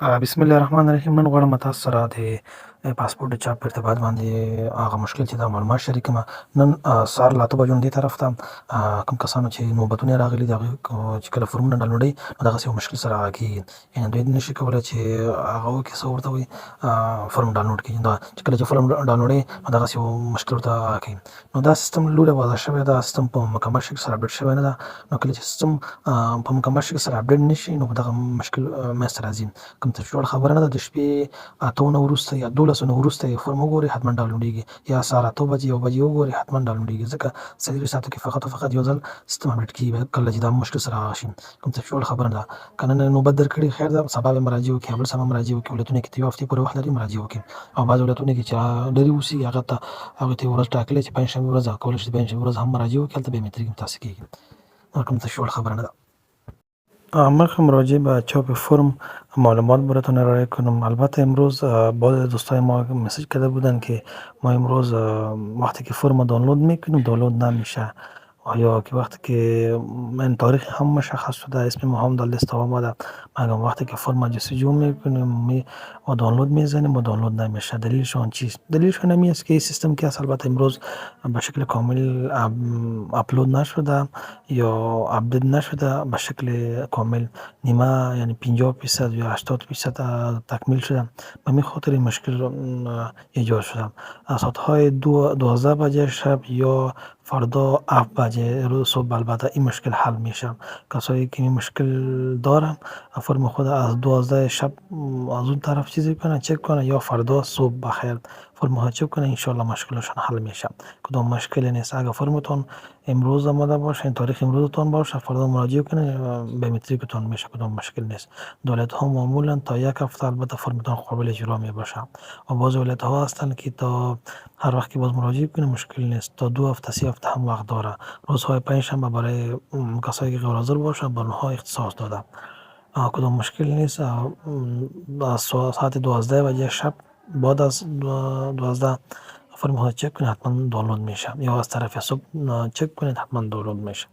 بسم الله الرحمن الرحیم. نن غواړم تاسو سره د پاسپورټ د چاپ په ارتباط باندې هغه مشکل چې دا معلومات شریکم. نن سهار له 8 بجو دې طرف ته کوم کسانو چې نوبتونه راغلي دي هغه چې کله فورمونه ډاونلوډوي نو دغسې یو مشکل سره کېږي، یعنې دوی نشي کولی چې هغه وکړي څه ورته وایي فورم ډاونلوډ کړي. دا چې کله چې فورم ډاونلوډوي نو دغسې یو مشکل ورته کوي. نو دا سیستم لوړه وضع شوی ده، سیستم په مکمل شکل سره اپډیټ شوی نه ده. نو کله چې سیستم په مکمل شکل سره اپډیټ نشي نو دغه مشکل منځته راځي. کوم ته چې خبره نه ده، د شپې 8 نه وروسته یا 12 نه وروسته یې فورم وګورئ حتما ډاونلوډېږي، یا سهار 8 بجې 1 بجې وګورئ حتما ډاونلوډېږي، ځکه څلوېښت ساعتو کې فقط او فقط یو ځل سیستم اپډیټ کېږي کله چې دا مشکل سره راشي. کوم ته چې خبره نه ده، که نن نوبت درکړي خیر ده، سبا به مراجعه وکړي، بل سبا مراجعه وکړي. ولایتونه کې یو هفتې پورې وخت لري مراجعه وکړي، او بعض ولایتونه کې چې لرې اوسېږي هغه ته ورځ ټاکلې چې پنجشنبې ورځ ده، کولی شي د پنجشنبې ورځ هم مراجعه وکړي، هلته بایومټریک متاسې کېږي. کوم ته چې خبره نه ده. مرخم راجع به چاپ فرم معلومات براتون ارائه کنم. البته امروز بعضی از دوستای ما مسیج کرده بودن که ما امروز وقتی که فرم دانلود میکنیم دانلود نمیشه، و یا که وقتی که من تاریخ هم مشخص شده، اسم ما هم در لیست آمده، مگر وقتی که فرم جستجو میکنیم و دانلود میزنیم و دانلود نمیشه. دلیلشان چیست؟ دلیلشان این است که این سیستم که البته امروز به شکل کامل اپلود نشده یا اپدیت نشده، به شکل کامل نیمه، یعنی 50% یا 80% تکمیل شده. به همین خاطر این مشکل ایجاد شده. ساعتهای 12 بجه شب یا فردا 7 بجه روز صبح البته این مشکل حل میشه. کسایی که این مشکل دارن فرم خود از 12 شب از اون طرف چیزی کنه چک کنه، یا فردا صبح بخیر فرم چک کنه، انشالله مشکلشون حل میشه. کدام مشکلی نیست. اگر فرمتون امروز آمده باشه، این تاریخ امروزتون باشه، فردا مراجعه کنه بایومتریکتون میشه، کدام مشکل نیست. دولت ها معمولا تا 1 هفته البته فرمتون قابل اجرا می باشه، و بعض ولایت ها هستن که تا هر وقت که باز مراجعه کنه مشکل نیست، تا 2 هفته 3 هفته هم وقت داره. روزهای پنجشنبه برای کسایی که غیر حاضر باشه به اونها اختصاص داده. کدام مشکل نیست. از ساعت 12 بجه شب بعد از 12 فرم ها چک کنید حتما دانلود میشه، یا از طرف صبح چک کنید حتما دانلود میشه.